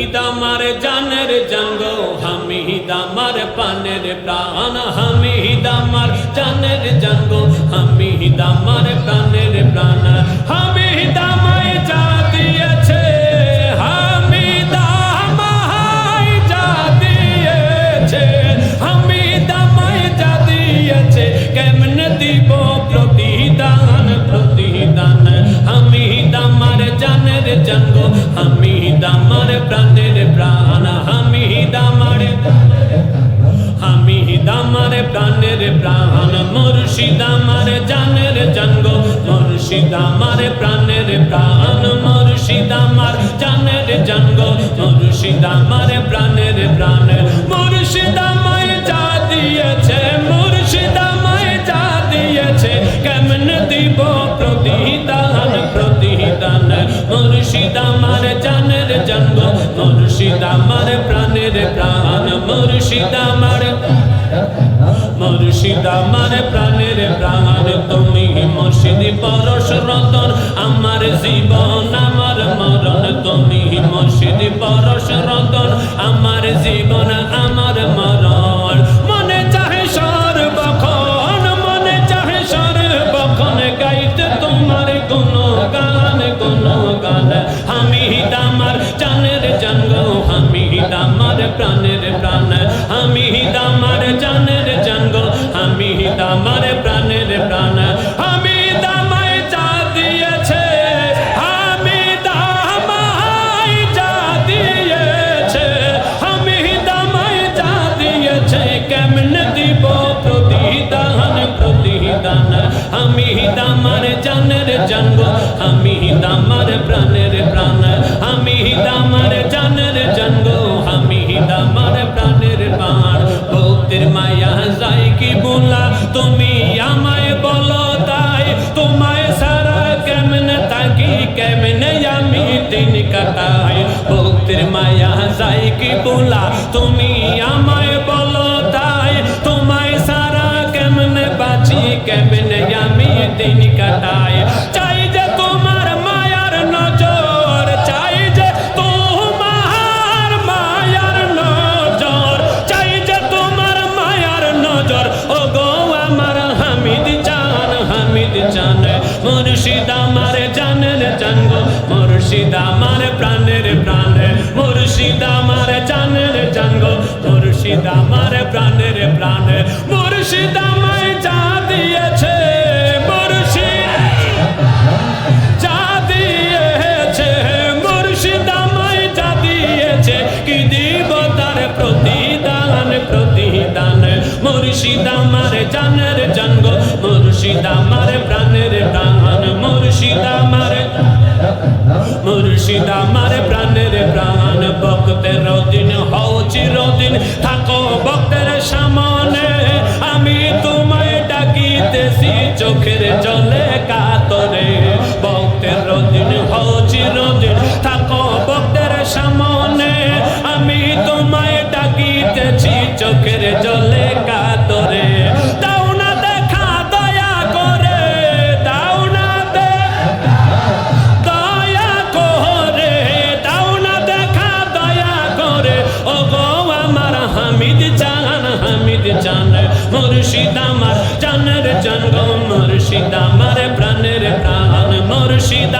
আমার জানের জঙ্গ হামিদ আমার প্রাণের প্রাণ হামিদ আমার জানের জঙ্গ হামিদ আমার প্রাণের প্রাণ হামিদ আমায় যা দিয়েছে হামিদ আমায় যা দিয়েছে হামিদ আমায় যা দিয়েছে কেমনে দিব প্রতিদান প্রতিদান হামিদ আমার জানের জঙ্গ হামিদ আমার প্রাণের প্রাণ হামিদ আমার প্রাণের প্রাণ মুর্শিদ আমার জানের জঙ্গ মুর্শিদ আমার প্রাণের প্রাণ মুর্শিদ আমার জানের জঙ্গ মুর্শিদ আমার প্রাণের প্রাণ মুর্শিদ আমায় যা দিয়েছে মুর্শিদ আমায় যা দিয়েছে কেমনে দিব প্রতিদান প্রতিদান মুর্শিদ আমার জানের জঙ্গ মুর্শিদ আমার প্রাণের প্রাণ মুর্শিদ আমার প্রাণের প্রাণ তুমি মুর্শিদ পরশ রতন আমার জীবন আমার মরণ তুমি মুর্শিদ পরশ রতন আমার জীবন আমার মরণ মনে চাহে সর্বক্ষণ মনে চাহে সর্বক্ষণ গাইতে তোমার কোনো গান হামিদ আমার জানের জঙ্গ হামিদ আমার প্রাণের প্রাণ হামিদ আমার জানের জঙ্গ হামিদ আমার প্রাণের প্রাণ হামিদ আমায় যা দিয়েছে হামিদ আমায় যা দিয়েছে হামিদ আমায় যা দিয়েছে কেমনে দিব প্রতিদান প্রতিদান হামিদ আমার জানের জঙ্গ হামিদ আমার প্রাণের প্রাণ হামিদ আমার জানের জঙ্গ হামিদ আমার প্রাণের প্রাণ ভক্তির মায়া যাই কি বলা তুমি আমায় বলো তাই তোমায় সারা কেমনে থাকি কেমনে আমি দিন কাটাই ভক্তির মায়া যাই কি বলা তুমি আমায় বলো তাই তোমায় সারা কেমনে বাঁচি কেমনে আমি দিন কাটাই চাই যে তোমার মায়ার নজর চাই যে তোমার মায়ার নজর চাই যে তোমার মায়ার নজর ও গো আমার হামিদ জান মুর্শিদ আমার জানের জঙ্গ মুর্শিদ আমার প্রাণের প্রাণ মুর্শিদ আমার জানের জঙ্গ মুর্শিদ আমার প্রাণের প্রাণ মুর্শিদ আমায় যা দিয়েছে মুর্শিদ যা দিয়েছে মুর্শিদ আমায় যা দিয়েছে কি দিব তার প্রতিদান প্রতিদান মুর্শিদ আমার জানের জঙ্গ মুর্শিদ আমার প্রাণের প্রাণ মুর্শিদ আমার প্রাণের প্রাণ ভক্তের দিন হও চিরদিন থাকো ভক্তের সামনে আমি তোমায় ডাকিতেছি চোখের জলে কাতরে ভক্তের দিন হও চিরদিন থাকো ভক্তের সামনে আমি তোমায় ডাকিতেছি চোখের জলে কাতরে দাও না দেখা দয়া করে দাও না দয়া করে দাও না দেখা দয়া করে ও গো আমার হামিদ জান মুর্শিদ আমার জানের জঙ্গ মুর্শিদ আমার প্রাণের প্রাণ মুর্শিদ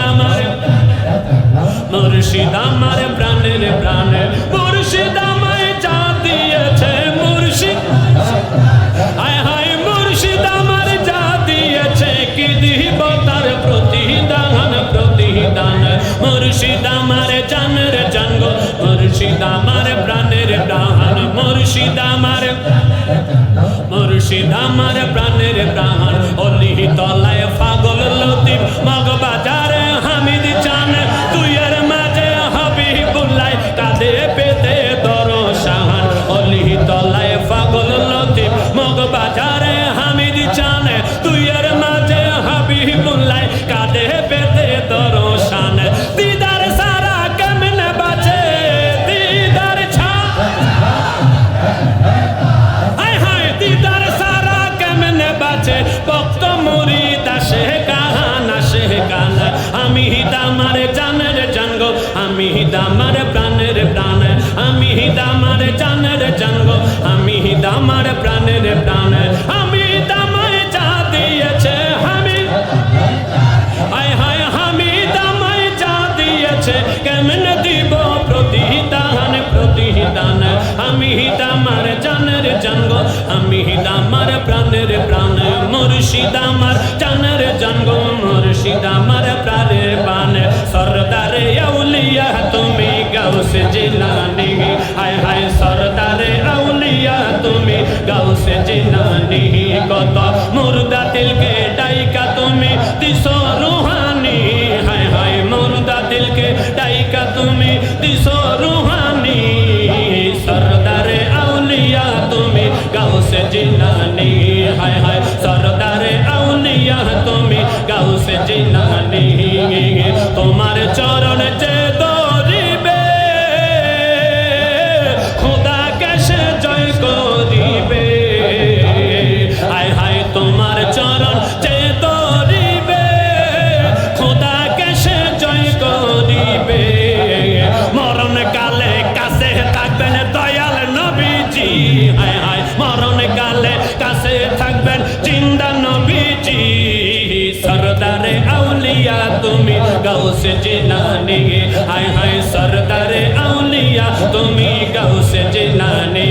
আমার প্রাণের প্রাণ মুর্শিদ আমায় যা দিয়েছে মুর্শিদ হায় হায় মুর্শিদ আমার যা দিয়েছে কি দিব তার প্রতিদান প্রতিদান মুর্শিদ আমার জানের জঙ্গ মুর্শিদ আমার প্রাণের প্রাণ মুর্শিদ আমার প্রাণের প্রাণ অলি তলায় পাগল লতিফ মগ বাজারে হামিদ চান তুইয়ের মাঝে হাবিবুল্লাহ কাঁধে পেতে দরশান অলি তলায় পাগল লতিফ মগ বাজারে হামিদ চান তুইয়ের মাঝে হাবিবুল্লাহ কাঁধে পেতে দরশান দিদার সারা কেমনে বাঁচে দিদার ছা হায় হায় দিদার সারা কেমনে বাঁচে ভক্ত মুরিদ আসে কান আমি আমার জানের জঙ্গ আমি আমার প্রাণের প্রাণ দামার জানের জান গো, আমি দামার প্রাণের প্রাণ, আমি দামায় যা দিয়েছে আমি, হায় হায় আমি দামায় যা দিয়েছে কেমনে দিব প্রতিদান প্রতিদান, আমি দামার জানের জান গো, আমি দামার প্রাণের প্রাণ, মুর্শিদ আমার জানের জান গো, মুর্শিদ আমার প্রাণের প্রাণ, সরদারে আউলিয়া তুমি গাউসে জিলানী, হায় হায় সরদারে আউলিয়া তুমি গাউসে জিলানী, কত মুর্দা দিলকে ডাইকা তুমি দিছো রুহানি, হায় হায় মুর্দা দিলকে ডাইকা তুমি দিছো রুহানি, সরদারে আউলিয়া তুমি গাউসে জিলানী, হায় হায় সরদারে আউলিয়া তুমি গাউসে জিলানী, তোমার চরণ যে দরিবে খোদা কেসে জয় করিবে, হায় হায় তোমার চরণ যে দরিবে খোদা কেসে জয় করিবে, মরণ কালে কাছে থাকবেন দয়াল নবীজি, হায় হায় মরণ কালে কাছে থাকবেন জিন্দা নবীজি, সরদারে আউলিয়া তুমি গাউসে জিলানী, হায় হায় সরদারে আউলিয়া তুমি গাউসে জিলানী,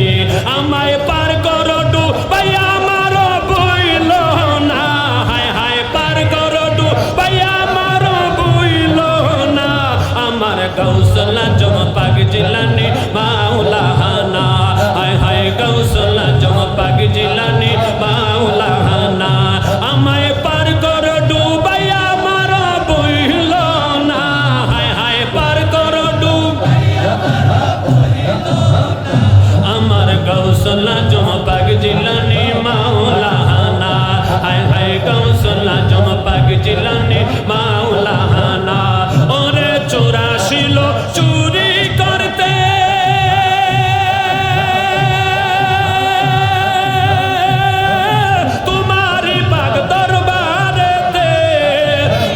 আমায় পার করো ডুবাই আমার বইল না, হায় হায় পার করো ডুবাই আমার বইল না, আমার গাউসুল আজম পাক জিলানী মাওলানা, হায় হায় গাউসুল আজম পাক জিলানী মাওলানা, আমায় পার করো ডুবাই আমার বইল না, হায় হায় পার করো ডুবাই আমার গাউসুল আজম পাক জিলানী মাওলানা, হায় হায় গাউসুল আজম পাক জিলানী মাওলানা, ওরে 84 লোক চুরি করতে তোমারি পাক দরবারেতে,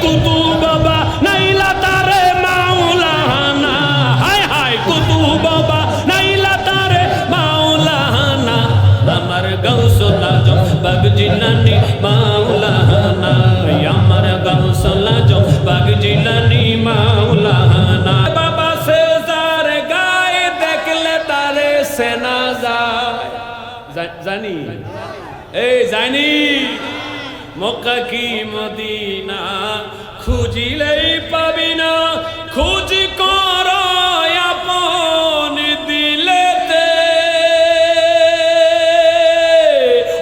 কুতুব বাবা নাইলা তারে মাওলানা, হায় হায় কুতুব বাবা নাইলা তারে মাওলানা, আমার গাউসুল আজম পাক জিলানী মাওলানা, আমার গাউসুল আজম পাক জিলানী মাওলানা, বাবা সেজার গায়ে দেখলে তারে সেনা যায়, জানি এই জানি মক্কা কি মদিনা খুঁজিলেই পাবি না, খুঁজ কর আপন দিলেতে,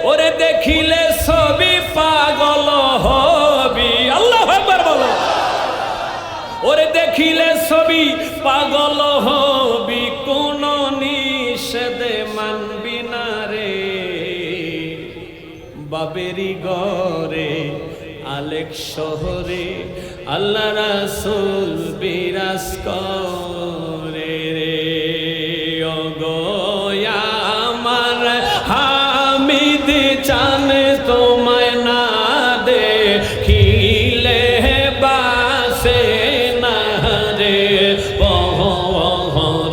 ওরে দেখিলে সবই পাগল হবি, আল্লাহু আকবার বলো, ওরে দেখিলে সবই পাগল হবি, কোন নিষেধে মানবি না রে, বাবেরি গরে আলেক শহরে আল্লাহ রাসূল বিরাজ করে রে, ওগো আমার হামিদ চান তোমায় না দেখিলে বাসে না রে পহরান,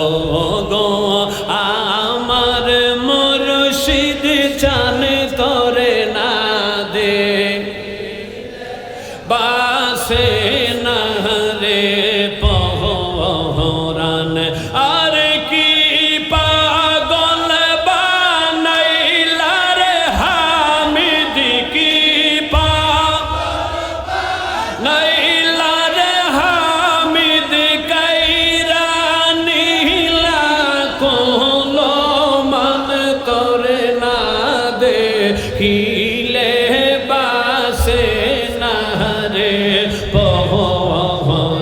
ওগো আমার মুর্শিদ চান তোরে না দে বাসে না রে পহরান, আর কি পাগল বানাইলা রে হামিদ, কি নাইলা রে হামিদ কাইরা নীলা কোন মান তোরে না দেখিলে বাসে না রে পহরান,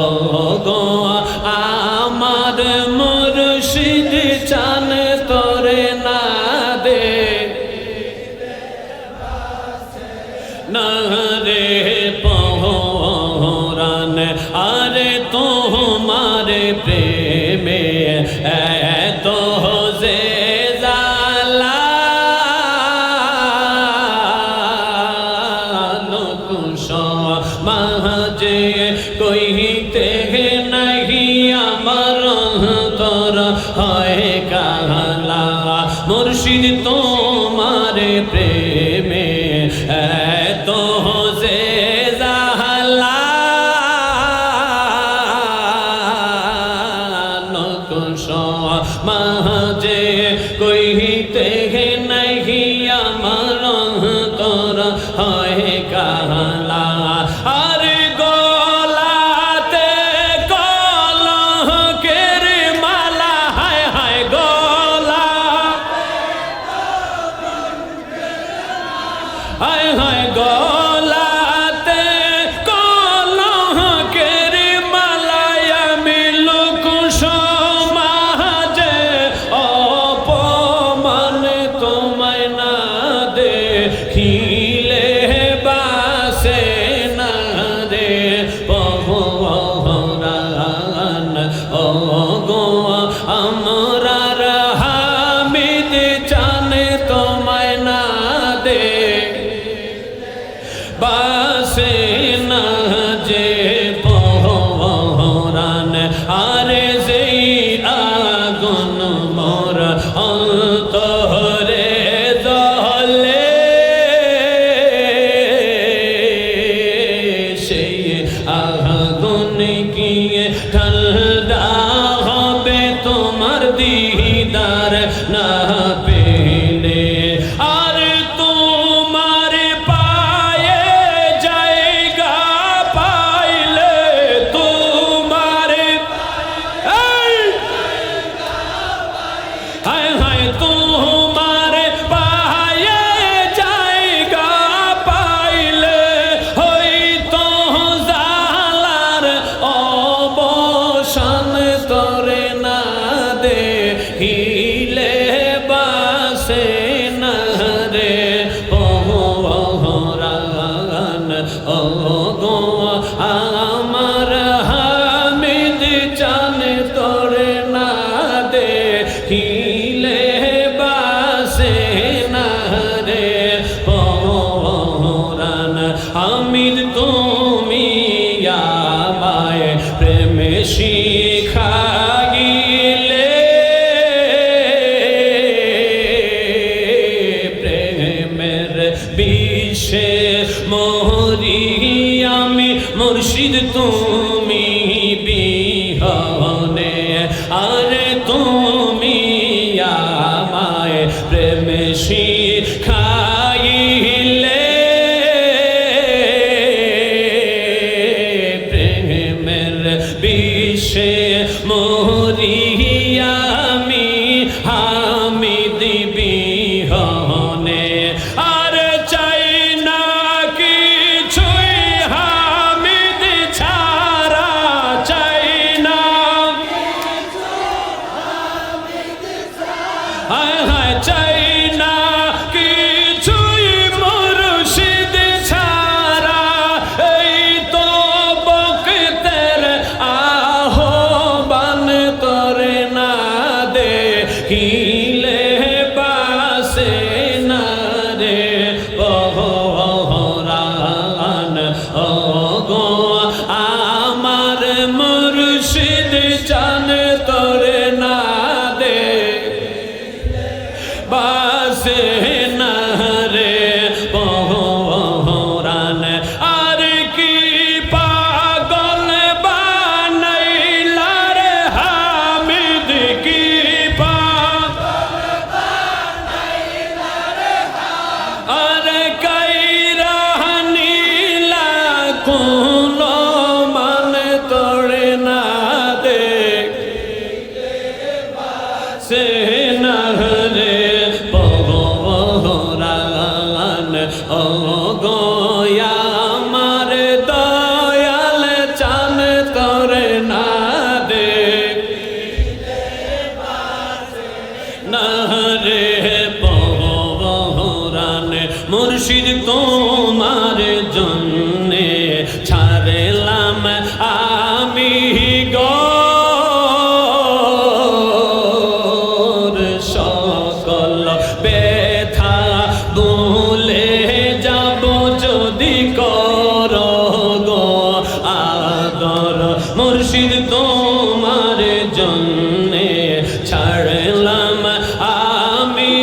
ওগো আমার মুর্শিদ চান তোরে না দে না রে পহরান, আরে তোমার প্রেমে এত যে জালা কুশ মাঝে কইতে নাহি মুর্শিদ তোমার প্রেমে এত যে জালা নকুশ মাঝে কইতে নাহি আমার অন্তর হয় কালা আর গলাতে কলঙ্কের মালা হায় হায় গলা হায় হায় গলাতে কলঙ্কের মালায় আমি লোক সমাজে অপমান তোমায় না দেখিলে বাসে না রে পহরান ও গো আমরার হামিদ জানে তোমায় না দে বাসে না যে পহরান আরে যেই আগুন মোর অন্তরে জ্বলে সেই আগুন গিয়ে ঠান্ডা হবে তোমার দিদার না পেলে আর তোমার পায়ে জায়গা পাইলে তোমার হায় হায় তোমার পায়ে জায়গা পাইলে হইতো জালার অবসান তরে না দেখিলে বাসে না রে পহরান ও গো আমার হামিদ জানে তরে না দেখিলে বাসে না রে পহরান হামিদ তুমি আমায় প্রেমে শিখাইলে প্রেমের বিষে মরি আমি মুর্শিদ তুমি বিহনে আরে তুমি আমায় প্রেমে শিখাইলে প্রেমের বিষে মরি আমি হামিদ বিহনে আর চাই না কিছুই হামিদ ছাড়া চাই না হায় হায় চাই না কিছুই মুর্শিদ ছাড়া এই তো বক্তের আহ্বান করে না দেখিলে বাসে না রে পহরান ও গো আমার মুর্শিদ জানে তরে না দে বাসে না রে পহরান আর কি পাগল বানাইলা রে হামিদ কি আরে কাইরা নীলা কোন মান তোড়ে না দেখ সে না রে পহরান ও গোয়া আমার দয়াল চান তোরে না দেখ না রে পহরান মুর্শিদ তোমার জন্যে ছাড়লাম আমি গর সকল ব্যথা ভুলে যাব যদি কর গো আদর মুর্শিদ তোমার জন্যে ছাড়লাম আমি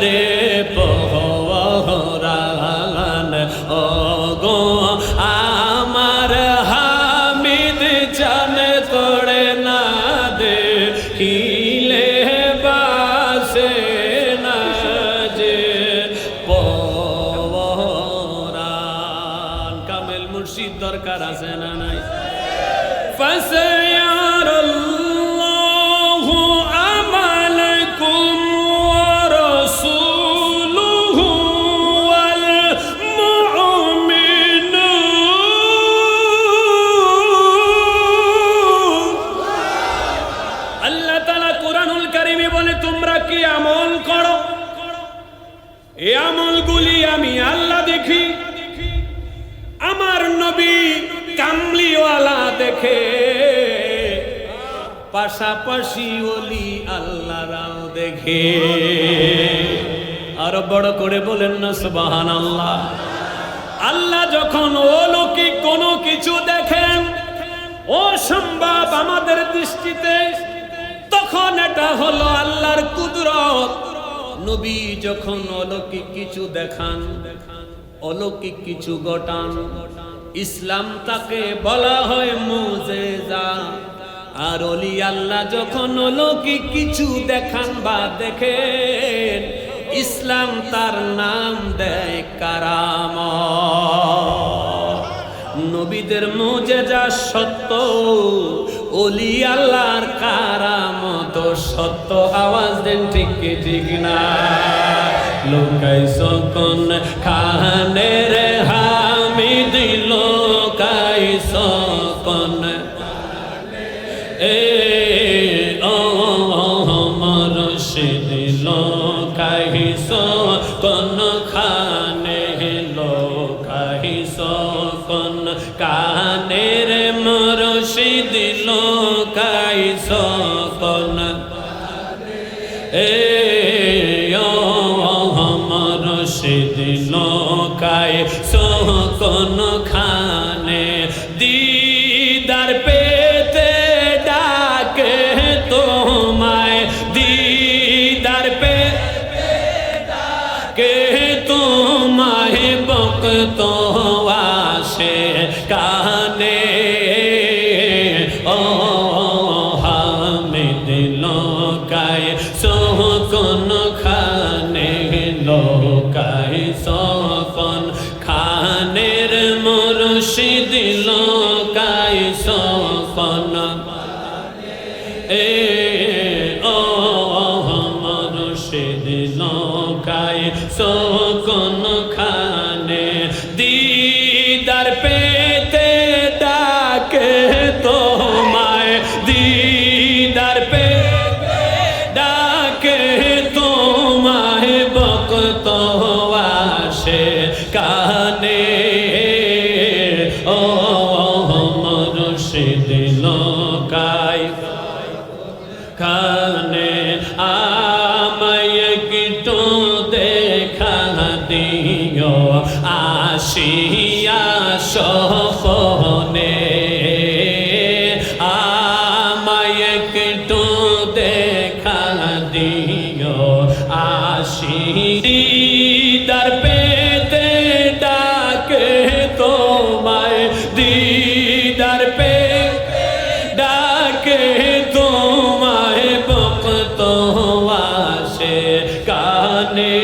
রে পহরান ও গো আমার হামিদ জানে তোড়ে না দেখিলে বাসে না যে পহরান। কামেল মুর্শিদ দরকার আছে না নাই? ফাসায়ারাল্লাহু আমালাকুম ওয়া রাসূলুহু ওয়াল মুমিনুন। আল্লাহ তাআলা কুরআনুল কারীমে বলে তোমরা কি আমল করো, এই আমলগুলি আমি আল্লাহ দেখি। আমার নবী কামলিওয়ালা দেখে, পাশাপাশি ওলি আল্লাহরাও দেখে। আরো বড় করে বলেন না সুবহানাল্লাহ। আল্লাহ যখন অলৌকিক কোনো কিছু দেখেন অসম্ভব আমাদের দৃষ্টিতে, তখন এটা হলো আল্লাহর কুদরত। নবী যখন অলৌকিক কিছু দেখান, অলৌকিক কিছু ঘটান, ইসলাম তাকে বলা হয় মুজিজা। আর ওলি আল্লাহ যখন অলৌকিক কিছু দেখান বা দেখেন, ইসলাম তার নাম দেয় কারামত। নবীদের মুজিজা সত্য, ওলি আল্লাহর কারামত সত্য। আওয়াজ দেন ঠিক কি ঠিক না? লোকাইছো কোন খানের হামিদ, লোকাইছো কোন মুর্শিদ, লোকাইছো কোন খানে, লোকাইছো কোন কানের মুর্শিদ, লোকাইছো কোন মুর্শিদ, লোকাইছো কোন খানে। দিদার পেতে ডাকে তোমায়, দিদার পেতে ডাকে তোমায়, বকত আসে কানে। ও হামিদ লোকাইছো কোন খানে, লোকাইছো কোন খানের মুর্শিদ, লোকাইছো কোন ও মুর্শিদ, লোকাইছো কোন খানে। দিদার পেতে ডাকে তোমায়, দিদার পেতে ডাকে তোমায়, বকত আসে কানে। ও মুর্শিদ লোকাই খানে, আমায় একটু দেখা দিও আসিয়া সপনে। আমায় একটু দেখা দিও আসি, দিদার পেতে ডাকে তোমায়, দিদার পেতে ডাকে তোমায়, বকত আসে কানে।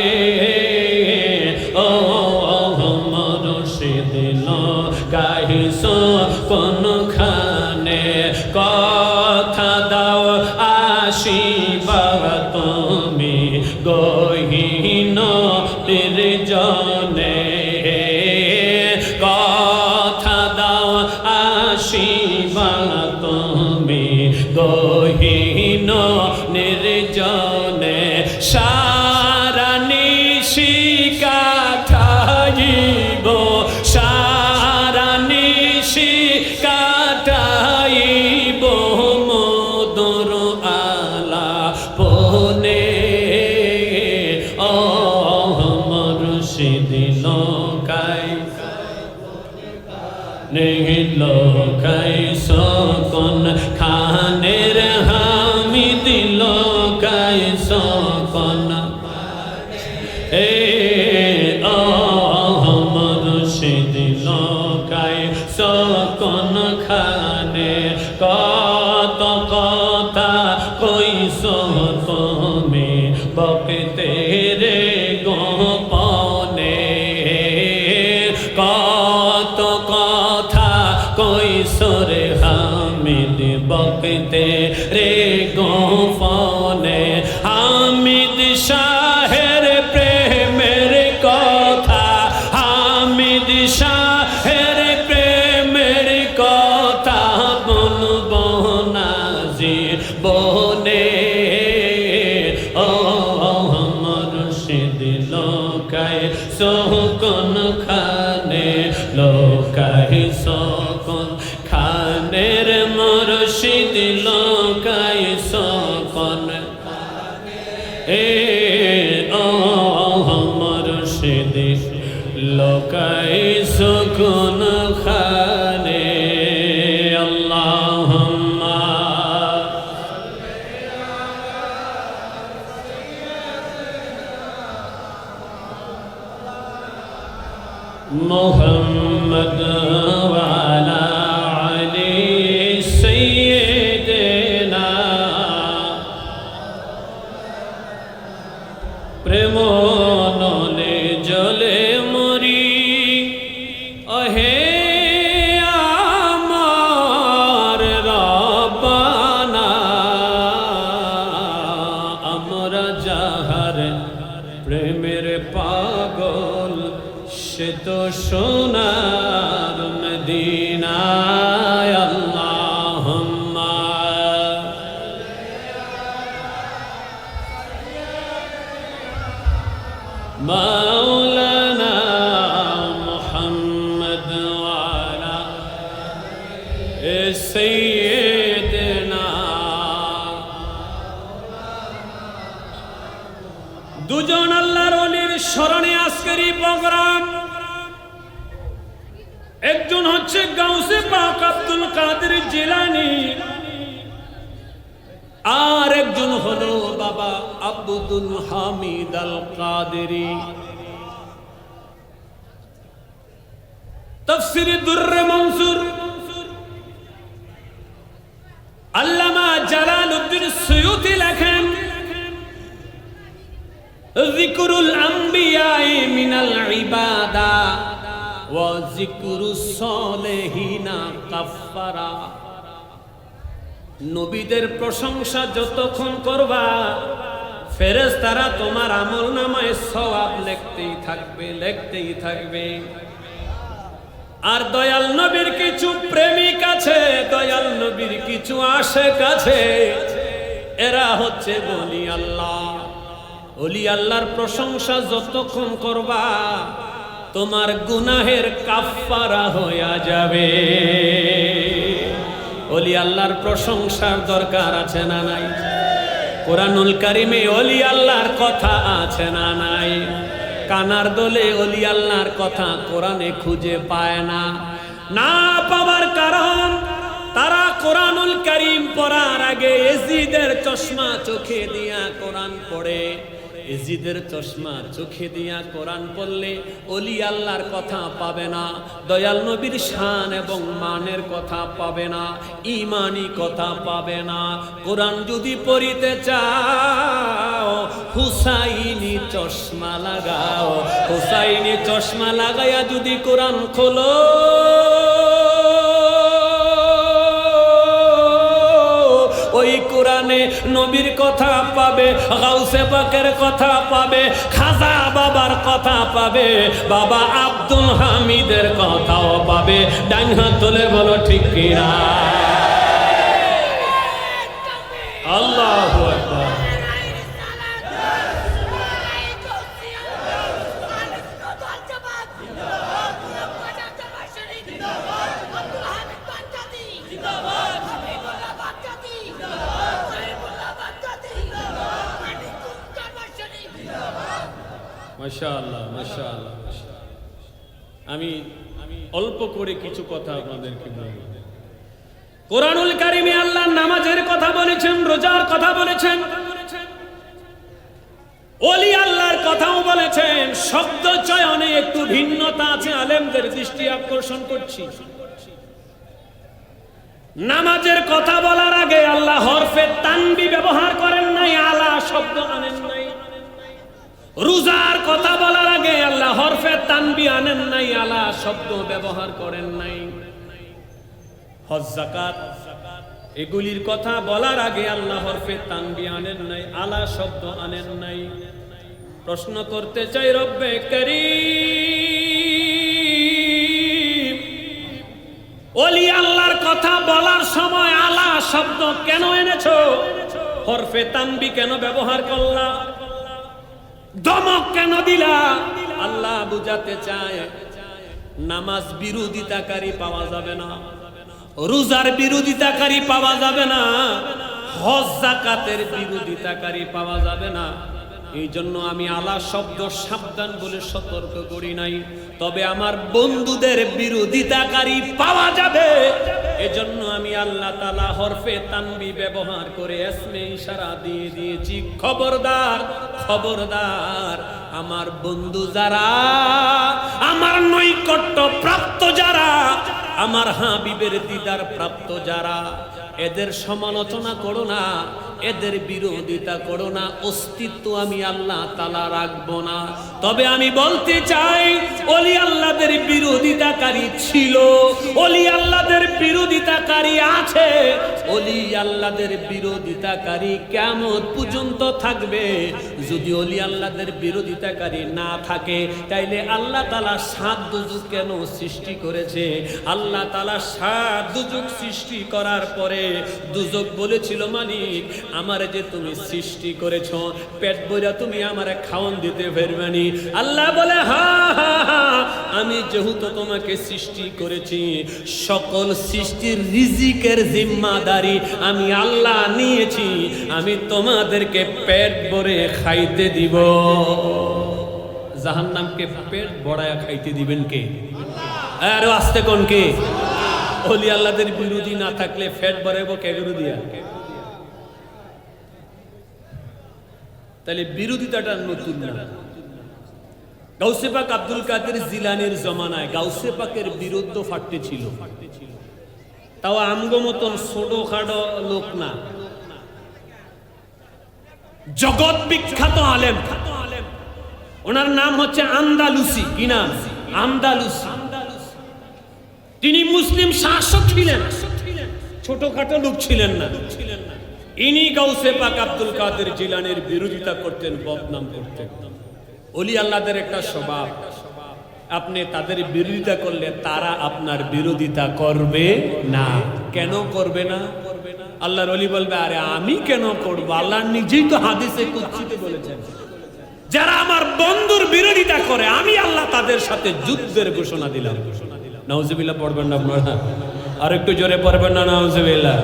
ও মুর্শিদ লোকাইছো কোন খানে, কথা দাও আসিবা তুমি গহীন নির্জনে। কথা দাও আসিবা তুমি গহীন নির্জনে। সারা নিশি কাটাইব, সারা নিশি কাটাইব মধুর আলাপনে। ও মুর্শিদ লোকাইছো লোকাইছো কোন খানের হামিদ, লোকাইছো কোন এ মুর্শিদ লোকায় সকন খানে কত কথা কইছো তুমি বকতে রে গোপনে কত কথা কইছো রে হামিদ বকতে রে গোপনে হামিদ শাহের প্রেমের কথা হামিদ শাহের প্রেমের কথা বলবো না জীবনে ও মুর্শিদ লোকায় সকন খানে লোকায় সকন খানের মুর্শিদ লোকায় সকন এ ও মুর্শিদ লোকায় সকন খানে আল্লাহুম্মা মুহাম্মদ ওয়া আলা আলি সাইয়্যিদিনা প্রেম নলে জলে মরি অহে আমার রব্বানা আমরা যাহার প্রেমের পাগল সে তো সোনার মদিনায় আল্লাহুম্মা মাওলানা মুহাম্মদ ওয়া আলা সাইয়্যিদিনা দুজন আল্লাহর ওলির স্মরণে আজকের এই প্রোগ্রাম একজন হচ্ছে গাউসে পাক আব্দুল কাদের জিলানী আর একজন হলো বাবা আব্দুল হামিদ আল কাদেরী তাফসীর দুররে মনসুর আল্লামা জালালউদ্দিন সুয়ুতী লেখেন যিকরুল আম্বিয়া মিনাল ইবাদা ওয়া যিকরুস সালেহিনা কাফারা নবীদের প্রশংসা যতক্ষণ করবা ফেরেশতারা তোমার আমলনামায় সওয়াব লিখতেই থাকবে আর দয়াল নবীর কিছু প্রেমিক আছে দয়াল নবীর কিছু আশিক আছে এরা হচ্ছে ওলি আল্লাহ ওলি আল্লাহর প্রশংসা যতক্ষণ করবা তোমার গুনাহের কাফারা হয়ে যাবে ওলি আল্লাহর প্রশংসার দরকার আছে না নাই কোরআনুল কারীমে ওলি আল্লাহর কথা আছে না নাই কানার দোলে ওলি আল্লাহর কথা কোরআনে খুঁজে পায় না না পাওয়ার কারণ তারা কোরআনুল কারীম পড়ার আগে এজিদের চশমা চোখে দিয়া কোরআন পড়ে এজিদের চশমা চোখে দিয়া কোরআন পড়লে ওলি আল্লাহর কথা পাবে না দয়াল নবীর শান এবং মানের কথা পাবে না ঈমানি কথা পাবে না কোরআন যদি পড়িতে চাও হুসাইনি চশমা লাগাও হুসাইনি চশমা লাগায়া যদি কোরআন খোলো ওই কোরআনে নবীর কথা পাবে গাউসে পাকের কথা পাবে খাজা বাবার কথা পাবে বাবা আব্দুল হামিদের কথাও পাবে ডান হাত তুলে বলো ঠিক কিনা আল্লাহু আকবার মাশাআল্লাহ মাশাআল্লাহ আমি অল্প করে কিছু কথা আপনাদেরকে বলবো কোরআনুল কারীমে আল্লাহ নামাজের কথা বলেছেন রোজার কথা বলেছেন ওলি আল্লাহর কথাও বলেছেন শব্দ চয়নে একটু ভিন্নতা আছে, আলেমদের দৃষ্টি আকর্ষণ করছি। নামাজের কথা বলার আগে আল্লাহ হরফে তানবি ব্যবহার করেন নাই, আলা শব্দ আনেন নাই। রোজার কথা বলার আগে আল্লাহ হরফে তানবি আনেন নাই, আলা শব্দ ব্যবহার করেন নাই। হজ যাকাত এগুলির কথা বলার আগে আল্লাহ হরফে তানবি আনেন নাই, আলা শব্দ আনেন নাই। প্রশ্ন করতে চাই, রব্বে কারীম, ওলি আল্লাহর কথা বলার সময় আলা শব্দ কেন এনেছো? হরফে তানবি কেন ব্যবহার করলা? দমক কেন দিলা? আল্লাহ বুঝাতে চায় নামাজ বিরোধিতাকারী পাওয়া যাবে না, রোজার বিরোধিতাকারী পাওয়া যাবে না, হজ যাকাতের বিরোধিতাকারী পাওয়া যাবে না। এই জন্য আমি আলা শব্দ সাবধান বলে সতর্ক করি নাই, তবে আমার বন্ধুদের বিরোধিতাকারী পাওয়া যাবে। এজন্য আমি আল্লাহ তাআলা হরফে তানবি ব্যবহার করে ইসমে ইশারা দিয়ে দিয়েছি, খবরদার খবরদার, আমার বন্ধু যারা, আমার নৈকট্য প্রাপ্ত যারা, আমার হাবিবের দিদার প্রাপ্ত যারা, এদের সমালোচনা করো না, এদের বিরোধিতা করো না, অস্তিত্ব আমি আল্লাহ তাআলা রাখবো না। তবে আমি বলতে চাই, ওলি আল্লাহদের বিরোধিতাকারী ছিল, ওলি আল্লাহদের বিরোধিতাকারী আছে, ওলি আল্লাহদের বিরোধিতাকারী কিয়ামত পর্যন্ত থাকবে। যদি ওলি আল্লাহদের বিরোধিতাকারী না থাকে, তাইলে আল্লাহ তাআলা 7 দুজক কেন সৃষ্টি করেছে? আল্লাহ তাআলা 7 দুজক সৃষ্টি করার পরে দুজক বলেছিল, মালিক আমার যে তুমি সৃষ্টি করেছো, পেট ভরে তুমি আমারে খাওয়ান দিতে পারবেনি? আল্লাহ বলে, হ্যাঁ হ্যাঁ হ্যাঁ, আমি যেহেতু তোমাকে সৃষ্টি করেছি, সকল সৃষ্টির রিজিকের জিম্মাদারি আমি আল্লাহ নিয়েছি, আমি তোমাদেরকে পেট ভরে খাইতে দিব। জাহান্নামকে পেট ভরায়া খাইতে দিবেন কে? আরে আস্তে কোন কে? ওলি আল্লাহদের বিরোধী না থাকলে পেট ভরাইব কে? বিরোধিয়া। তাহলে বিরোধিতাটা নতুন না। গাউসে পাক আব্দুল কাদের জিলানীর জমানায় গাউসে পাকের বিরুদ্ধ ফাটতে ছিল, তাও আমগো মতন ছোটো খাটো লোক না, জগৎ বিখ্যাত আলেম। ওনার নাম হচ্ছে আন্দালুসি। কি নাম? আন্দালুসি। তিনি মুসলিম শাসক ছিলেন, ছোটখাটো লোক ছিলেন না। ইনি গাউসে পাক আব্দুল কাদের জিলানীর বিরোধিতা করতেন, বদনাম করতেন। ওলি আল্লাহদের একটা স্বভাব, আপনি তাদের বিরোধিতা করলে তারা আপনার বিরোধিতা করবে না। কেন করবে না? আল্লাহর ওলি বলবে, আরে আমি কেন করব? আল্লাহ নিজেই তো হাদিসে কুদসিতে বলেছেন, যারা আমার বন্ধুর বিরোধিতা করে আমি আল্লাহ তাদের সাথে যুদ্ধের ঘোষণা দিলাম। নাউজুবিল্লাহ পড়বেন না আপনারা? আর একটু জোরে পড়বেন না নাউজুবিল্লাহ?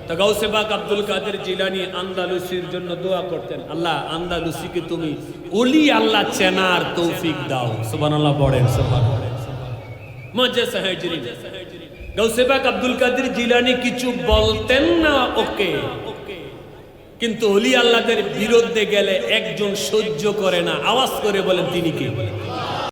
তো গাউসে পাক আব্দুল কাদের জিলানী আন্দালুসির জন্য দোয়া করতেন, আল্লাহ আন্দালুসিকে তুমি ওলি আল্লাহ চেনার তৌফিক দাও। সুবহানাল্লাহ পড়েন, সুবহানাল্লাহ। মজে সাহেজিরি গাউসে পাক আব্দুল কাদের জিলানী কিছু বলতেন না ওকে, কিন্তু ওলি আল্লাহদের বিরুদ্ধে গেলে একজন সহ্য করে না, আওয়াজ করে বলেন তিনি কে?